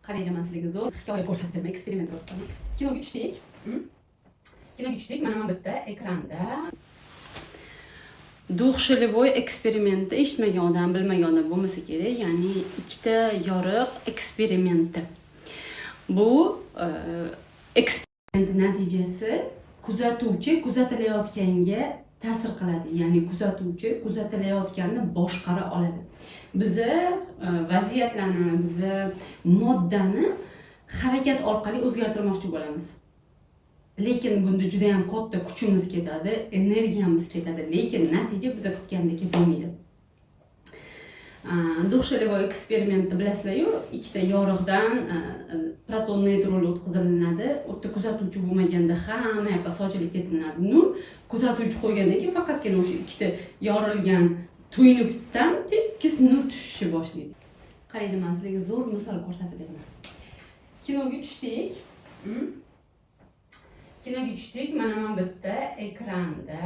qarayman sizlarga zo'r hikoya ko'rsatib beraman, eksperiment rostdan. Kinoga tushdik. Kinoga tushdik. Mana bitta ekranda Duxshilevoy eksperimenti eshitmagan odam, bilmagan odam bo'lmasa kerak, ya'ni ikkita yoriq eksperimenti. Bu eksperiment natijasi kuzatuvchi kuzatilayotganga ta'sir qiladi, ya'ni kuzatuvchi kuzatilayotganni boshqara oladi. Bizi vaziyatlarni, bizi moddani harakat orqali o'zgartirmoqchi bo'lamiz. Lekin bunda juda ham katta kuchimiz ketadi, energiyamiz ketadi, lekin natija biza kutgandek bo'lmaydi. Duxshilevoy eksperimenti bilasizlar-ku, ikkita yoriqdan proton neutron o'tkaziladi. U yerda kuzatuvchi bo'lmaganda hamma yoqqa sochilib ketiladi nur. Kuzatuvchi qo'ygandan keyin faqatgina o'sha ikkita yorilgan tuynukdan tekis nur tushishi boshlaydi. Qaraydi, men sizlarga zo'r misol ko'rsatib beraman. Kinoga tushdik. Kinoga tushdik. Mana bitta ekranda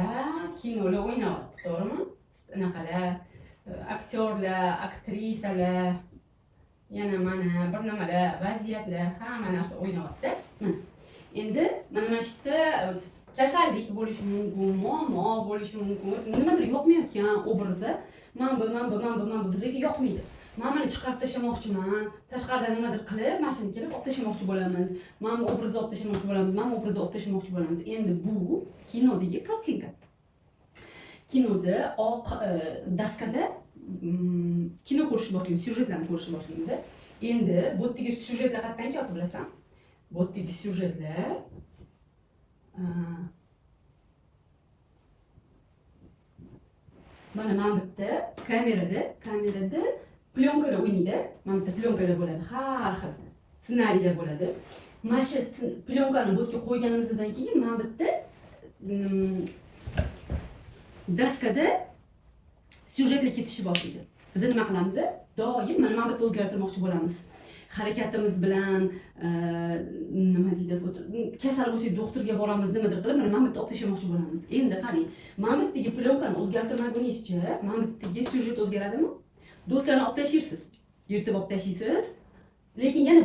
kinolar o'ynayapti, to'g'rimi? Anaqalar aktyorlar, aktrisalar, yana mana bir nimalar, vaziyatlar, hamma narsa o'ynayapti. Endi mana shu yerda kasallik bo'lishi mumkin, muammo bo'lishi mumkin, nimadir yoqmayotgan obrazi, mana bu bizga yoqmaydi. Men buni chiqarib tashlamoqchiman, tashqarida nimadir qilib, mashina kelib olib tashlamoqchi bo'lamiz. Men bu obrazni olib tashlamoqchi bo'lamiz, men bu obrazni olib tashlamoqchi bo'lamiz. Endi bu kinodagi kartinka. Kinoda oq daskada kino ko'rishni boshlaymiz, syujetlarni ko'rishni boshlaymiz. Endi bu yerdagi syujetlar qayerdan kelyapti bilasan? Bu yerdagi syujetlar mana bitta kamerada plyonkalar o'ynaydi. Mana bitta plyonkalar bo'ladi, har xil ssenariylar bo'ladi. Mana shu plyonkani bu yerga qo'yganimizdan keyin mana bitta daskada syujetlar ketishni boshlaydi. Biz nima qilamiz? Doim mana bitta o'zgartirmoqchi bo'lamiz. Harakatimiz bilan nima deydi? Kasal bo'lsak doktorga boramiz, nimadir qilib mana bitta olib tashlamoqchi bo'lamiz. Endi qarang, mana bittaga plyonkani o'zgartirmaguningizcha, mana bittaga syujet o'zgaradimi? Do'stlarni olib tashlaysiz, yirtib olib tashlaysiz, lekin yana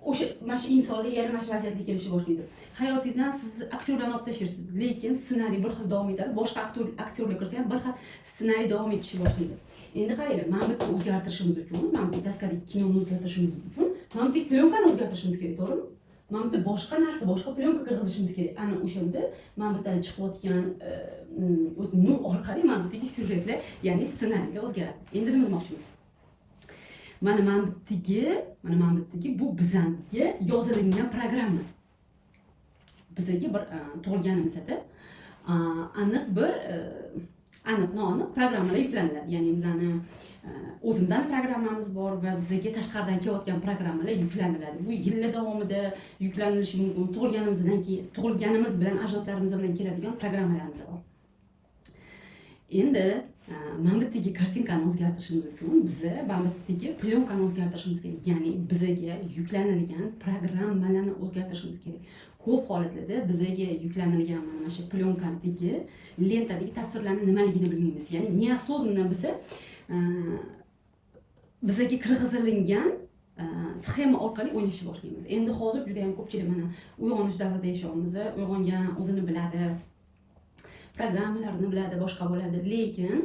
o'sha mana insonlik, yana mana vaziyatga kelishni boshlaydi. Hayotingizdan siz aktyorlarni olib tashlaysiz, lekin ssenariy bir xil davom etadi. Boshqa aktyorlar kirsa ham bir xil ssenariy davom etishni boshlaydi. Endi qaranglar, mana bitta o'zgartirishimiz uchun, mana bitta daskadagi kinoni o'zgartirishimiz uchun, mana bitta plyonkani o'zgartirishimiz kerak, to'g'rimi? Mana bitta boshqa narsa, boshqa plyonka kirgizishimiz kerak. Ana o'shanda mana bittadan chiqayotgan nur orqali mana bittagi syujetlar, ya'ni ssenariylar o'zgaradi. Endi nima demoqchiman? Mana bittagi bu bizga yozilingan programma. Bizga bir tug'ilganimizda aniq programmalar yuklanadi. Ya'ni bizani o'zimizning programmamiz bor va bizga tashqaridan kelayotgan programmalar yuklanadi. Bu yillar davomida yuklanilishi mumkin. Tug'ilganimiz bilan ajdodlarimiz bilan keladigan programmalarimiz bor. Endi mana bittagi kartinkani o'zgartirishimiz uchun biza mana bittagi plyonkani o'zgartirishimiz kerak. Ya'ni bizga yuklanilgan programmalarni o'zgartirishimiz kerak. Ko'p holatlarda bizga yuklanilgan mana shu plyonkadagi lentadagi tasvirlarning nimaligini bilmaymiz. Ya'ni neosoznan bizga kirgizilgan sxema orqali o'ynashni boshlaymiz. Endi hozir juda ham ko'pchilik mana uyg'onish davrida yashayapmiz. Uyg'ongan o'zini biladi. Programmalarni biladi, boshqa bo'ladi, lekin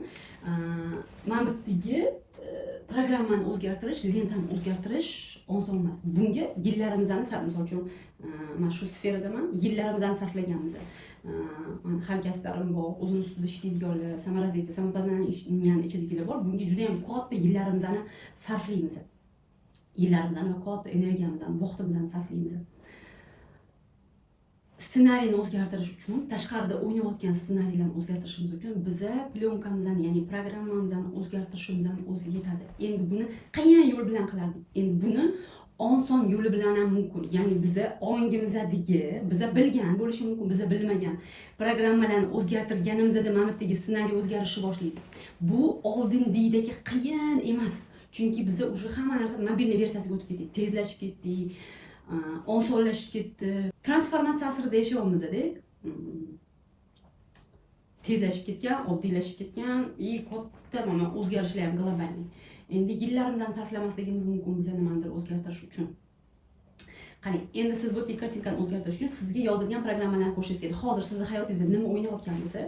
mana bittagi programmani o'zgartirish, lentani o'zgartirish oson emas. Bunga yillarimizni misol uchun mana shu sferadaman, yillarimizni sarflaganmiz. Men hamkasblarim bor, o'zini ustida ishlaydiganlar, samarasida, samopaznan ichidagilar bor. Bunga juda ham katta yillarimizni sarflaymiz. Yillarimizni va katta energiyamizni, vaqtimizni sarflaymiz. Ssenariyni o'zgartirish uchun, tashqarida o'ynayotgan ssenariylarni o'zgartirishimiz uchun biza plyonkamizni, ya'ni programmamizni o'zgartirishimizdan o'zi yetadi. Endi buni qiyin yo'l bilan qilardik. Endi buni oson yo'li bilan ham mumkin. Ya'ni biza ongimizdagi, biza bilgan bo'lishi mumkin, biza bilmagan programmalarni o'zgartirganimizda mana bittagi ssenariy o'zgarishni boshlaydi. Bu oldindagi qiyin emas. Chunki biza o'sha hamma narsa mobilniy versiyasiga o'tib ketdik, tezlashib ketdik. Osonlashib ketdi. Transformatsiya asrida yashayapmiz-da. Tezlashib ketgan, oddiylashib ketgan, katta mana o'zgarishlar ham global. Endi yillarimizdan sarflamasligimiz mumkin biza nimanidir o'zgartirish uchun. Qarang, endi siz bu yerda kartinkani o'zgartirish uchun sizga yozilgan programmalarni ko'rishingiz kerak. Hozir sizni hayotingizda nima o'ynayotgan bo'lsa,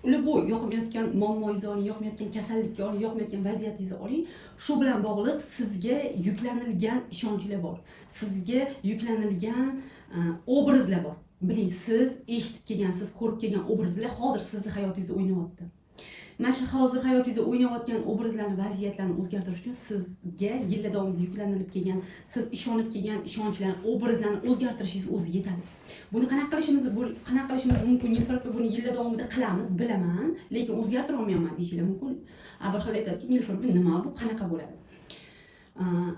ular bu yoqmayotgan muammoingizni oling, yoqmayotgan kasallikni oling, yoqmayotgan vaziyatingizni oling. Shu bilan bog'liq sizga yuklanilgan ishonchlar bor. Sizga yuklanilgan obrazlar bor. Biling, siz eshitib kelgan, siz ko'rib kelgan obrazlar hozir sizni hayotingizda o'ynayapti. Mana shu hozir hayotingizda o'ynayotgan obrazlarni, vaziyatlarni o'zgartirish uchun sizga yillar davomida yuklanilib kelgan, siz ishonib kelgan ishonchlarni, obrazlarni o'zgartirishingiz o'zi yetadi. Buni qanaqa qilishimiz mumkin? Nilufar aka, buni yillar davomida qilamiz, bilaman, lekin o'zgartira olmayman deyishinglar mumkin. Bir xil aytadiki, Nilufar, nima bu, qanaqa bo'ladi?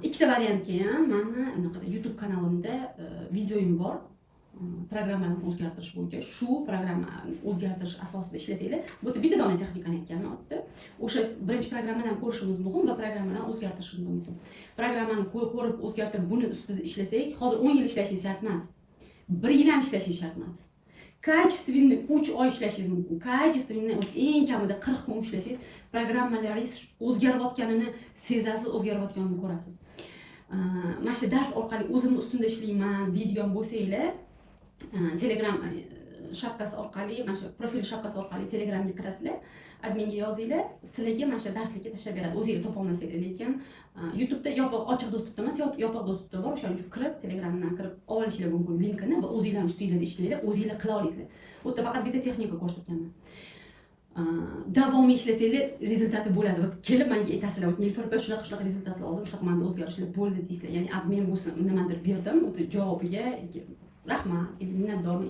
Ikkita variantga ham meni YouTube kanalimda videoyim bor. Programmani o'zgartirish bo'yicha shu programmani o'zgartirish asosida ishlasanglar, bu yerda bitta dona texnikani aytganman otda. O'sha birinchi programmani ham ko'rishimiz muhim va programmani o'zgartirishimiz muhim. Programmani ko'rib o'zgartirib buni ustida ishlasak, hozir 10 yil ishlashingiz shart emas. 1 yil ham ishlashingiz shart emas. Kачественni 3 oy ishlashingiz mumkin. Kачественni eng kamida 40 kun ishlasangiz, programmalaringiz o'zgarayotganini sezasiz, o'zgarayotganini ko'rasiz. Mana shu dars orqali o'zimni ustimda ishlayman deydigan bo'lsanglar, Telegram shapkasi orqali, mana shu profil shapkasi orqali Telegramga kirasizlar, adminga yozinglar, sizlarga mana shu darslikka tashlab beradi. O'zingiz topa olmasanglar, lekin YouTube'da yopiq ochiq dostupda emas, yopiq dostupda bor. O'shaning uchun kirib, Telegramdan kirib olishingiz mumkin linkini va o'zingizlar ustingizda ishlanglar, o'zingizlar qila olasizlar. Bu yerda faqat bitta texnika ko'rsatganman. Davomiy ishlasanglar rezultati bo'ladi va kelib menga aytasizlar, Nilufar opa, shunaqa rezultatlar oldim, shunaqa menda o'zgarishlar bo'ldi deysizlar. Ya'ni admin bo'lsin, nimadir berdim, o'zi javobiga rahmat, minnatdorman,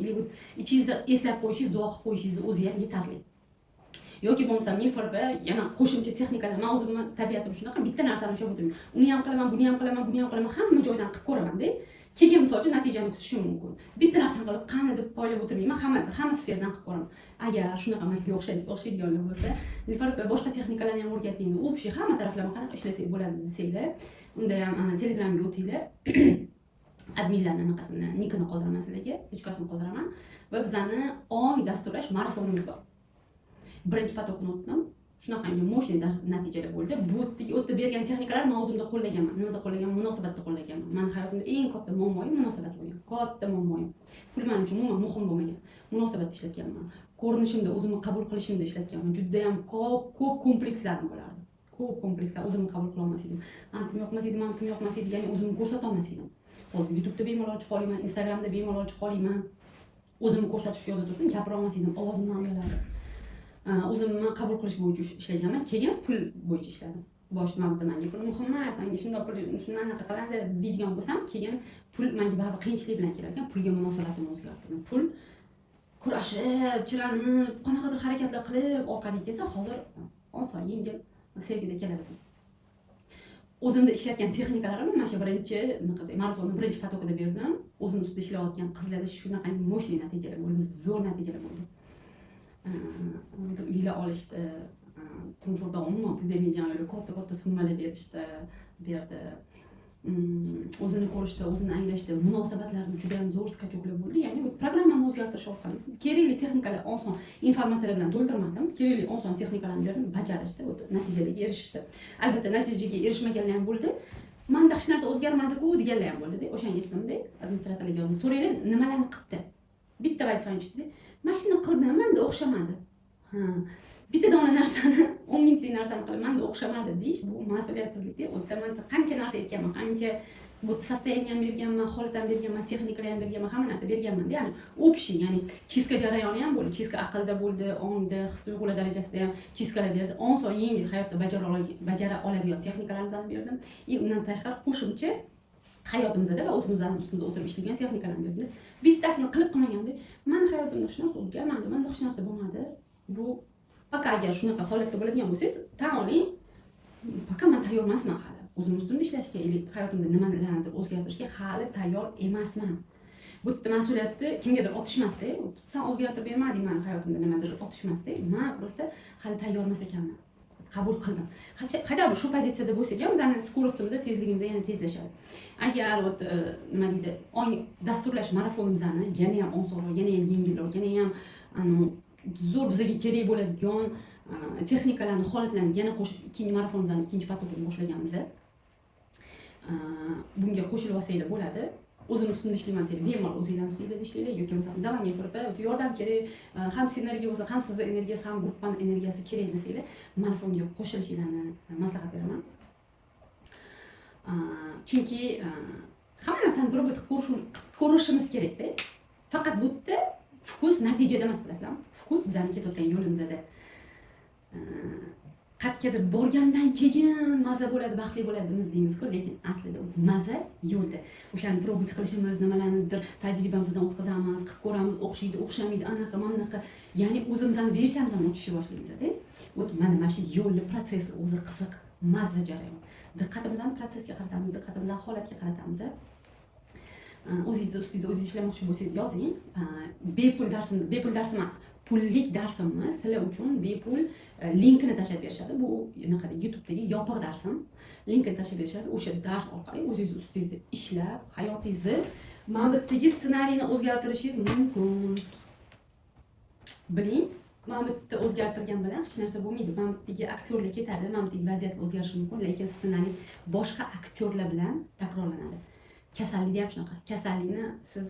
ichingizda eslab qo'yishingiz, duo qilib qo'yishingiz o'zi ham yetarli. Yoki bo'lmasa, Nilufar opa, yana qo'shimcha texnikalar, men o'zimni tabiatim shunaqa, bitta narsani ushlab o'tirmayman. Uni ham qilaman, buni ham qilaman, buni ham qilaman, hamma joydan qilib ko'raman-da. Keyin misol uchun natijani kutishim mumkin. Bitta narsani qilib qani deb poylab o'tirmayman, hamma sferdan qilib ko'raman. Agar shunaqa menga o'xshaydiganlar bo'lsa, Nilufar opa, boshqa texnikalarni ham o'rgating, общий hamma taraflama qanaqa ishlasak bo'ladi desanglar, unda ham Telegramga o'tinglar. Adminlarning anaqasini, nikini qoldiraman sizlarga, hechqasini qoldiraman va bizani ong dasturlash marafonimiz bor. Birinchi potokni o'tdim. Shunaqangi mo'shli natijalar bo'ldi. Bu o'tda bergan texnikalar men o'zimda qo'llaganman. Nimada qo'llaganman? Munosabatda qo'llaganman. Men hayotimda eng katta muammoim munosabat bo'lgan. Katta muammoim. Pul men uchun umuman muhim bo'lmagan. Munosabatda ishlatganman. Ko'rinishimda, o'zimni qabul qilishimda ishlatganman. Juda ham ko'p komplekslarim bo'lardi. Ko'p komplekslar, o'zimni qabul qila olmas edim. Antim yoqmas edi, mentim yoqmas edi, ya'ni o'zimni ko'rsata olmas edim. Hozir YouTube'da bemalol chiqa olaman, Instagramda bemalol chiqa olaman. O'zimni ko'rsatish yo'lida tursin, gapira olmas edim, ovozimdan uyalardi. O'zimni qabul qilish bo'yicha ishlaganman, keyin pul bo'yicha ishladim. Boshida menga pul muhim emas, menga shunday pul, shundan anaqa qiladi deydigan bo'lsam, keyin pul menga baribir qiyinchilik bilan kelar ekan, pulga munosabatimni o'zgartirdim. Pul kurashib, chiranib, qanaqadir harakatlar qilib orqaga kelsa, hozir oson, yengil, sevgida keladi. O'zimda ishlatgan texnikalarimni mana shu birinchi marafonni birinchi potokida berdim. O'zim ustida ishlayotgan qizlarda shunaqa mo'shli natijalar bo'ldi, zo'r natijalar bo'ldi. Uylar olishdi, turmush o'rtog'im umuman pul bermaydigan katta summalar berdi. O'zini ko'rishdi, o'zini anglashdi, munosabatlarni juda ham zo'r skachoklar bo'ldi. Ya'ni bu programmani o'zgartirish orqali kerakli texnikalar oson, informatsiyalar bilan to'ldirmadim. Kerakli oson texnikalarni berdim, bajarishdi, natijalarga erishishdi. Albatta, natijaga erishmaganlar ham bo'ldi. Menda hech narsa o'zgarmadi-ku deganlar ham bo'ldi-da. O'shanga aytdim-da, administratorlarga yozdim. So'raylar, nimalarni qildi? Bitta vazifani aytdi. Mana shuni qildim, menda o'xshamadi. Bitta dona narsani, 10 minglik narsani qilib, menda o'xshamadi deyish, bu mas'uliyatsizlik. O'tda men qancha narsa aytganman, qancha bu sostoяние ham berganman, holat ham berganman, texnikalar ham berganman, hamma narsa berganman-da. Ya'ni общий, ya'ni chiska jarayoni ham bo'ldi, chiska aqlda bo'ldi, ongda, his-tuyg'ular darajasida ham chiskalar berdi. Oson, yengil hayotda bajara oladigan texnikalarni berdim. Undan tashqari qo'shimcha hayotimizda va o'zimizning ustimizda o'tirib ishlagan texnikalarni berdim. Bittasini qilib qilmaganda, men hayotimda hech narsa o'zgarmadi, menda hech narsa bo'lmadi. Bu Paka agar shunaqa holatda bo'ladigan bo'lsangiz, tan oling, paka men tayyor emasman hali. O'zim ustimda ishlashga, hayotimda nimalarni o'zgartirishga hali tayyor emasman. Bu yerda mas'uliyatni kimgadir otishmasda, sen o'zgartirib bermading meni hayotimda nimadir otishmasda, men просто hali tayyor emas ekanman. Qabul qildim. Qachon shu pozitsiyada bo'lsak ham, bizning skorostimizni, tezligimiz yana tezlashadi. Agar nima deydi, dasturlash marafonimizni yana ham osonroq, yana ham yengilroq, yana ham zo'r bizga kerak bo'ladigan texnikalarni, holatlarni yana qo'shib ikkinchi marafonimizni ikkinchi potokini boshlaganmiz. Bunga qo'shilib olsanglar bo'ladi. o'zini ustimda ishlayman desanglar bemalol o'zinglarni ustinglarda ishlanglar yoki bo'lmasa давание qilib yordam kerak ham sinergiya bo'lsa ham sizni energiyasi ham gruppani energiyasi kerak desanglar mana bunga qo'shilishinglarni maslahat beraman. Chunki hamma narsani bir ko'rishimiz kerakda. Faqat bu yerda fokus natijada emas, bilasizlarmi? Fokus bizning ketayotgan yo'limizda. Qayergadir borgandan keyin maza bo'ladi, baxtli bo'ladimiz deymiz-ku, lekin aslida u maza yo'lda. O'shani probit qilishimiz, nimalarnidir tajribamizdan o'tkazamiz, qilib ko'ramiz, o'xshaydi, o'xshamaydi, anaqa, mana ya'ni o'zimizdan versiyamiz ham o'tishni boshlaymiz-da. Mana shu yo'lli protsess o'zi qiziq, maza jarayon. Diqqatimizni protsessga qaratamiz, diqqatimizni holatga qaratamiz. O'zingizni ustingizda o'zingiz ishlamoqchi bo'lsangiz yozing. Bepul dars emas. Pullik darsimni sizlar uchun bepul linkini tashlab berishadi. Bu naqada YouTube'dagi yopiq darsim. Linkini tashlab berishadi. O'sha dars orqali o'zingiz ustingizda ishlab, hayotingizni mana bu yerdagi ssenariyni o'zgartirishingiz mumkin. Biling, mana bu yerda o'zgartirgan bilan hech narsa bo'lmaydi. Mana bu yerdagi aktyorlar ketadi, mana bu yerdagi vaziyat o'zgarishi mumkin, lekin ssenariy boshqa aktyorlar bilan takrorlanadi. Kasallikda ham shunaqa. Kasallikni siz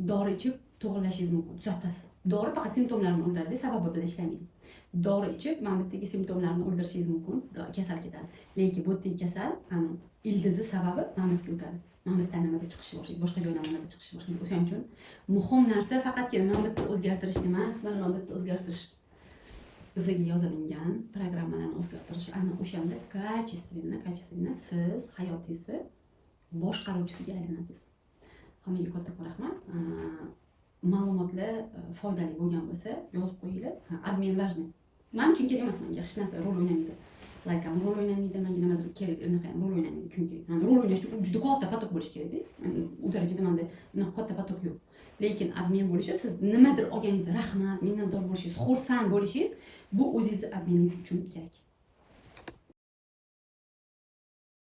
dori ichib to'g'rilashingiz mumkin, tuzatasiz. Dori faqat simptomlarni o'ldiradi, sababi bilan ishlamaydi. Dori ichib mana bu yerdagi simptomlarni o'ldirishingiz mumkin, kasal ketadi. Lekin bu yerdagi kasal ildizi sababi mana bu yerga o'tadi. Mana bu yerdan nimada chiqishi boshlaydi, boshqa joydan nimada chiqishi boshlaydi. O'shaning uchun muhim narsa faqatgina mana bu yerda o'zgartirish emas, mana bu yerda o'zgartirish. Bizga yozilingan programmalarni o'zgartirish ana o'shanda kачественно siz hayotingizni boshqaruvchisiga aylanasiz. Hammaga katta rahmat. Ma'lumotlar foydali bo'lgan bo'lsa yozib qo'yinglar. Admin важный. Men uchun kerak emas, menga hech narsa rol o'ynamaydi. Like ham rol o'ynamaydi, menga nimadir kerak, unaqa ham rol o'ynamaydi. Chunki men rol o'ynash uchun juda katta potok bo'lish kerak-da. U darajada menda unaqa katta potok yo'q. Lekin admin bo'lishi, siz nimadir olganingizda rahmat, minnatdor bo'lishingiz, xursand bo'lishingiz, bu o'zingiz adminingiz uchun kerak.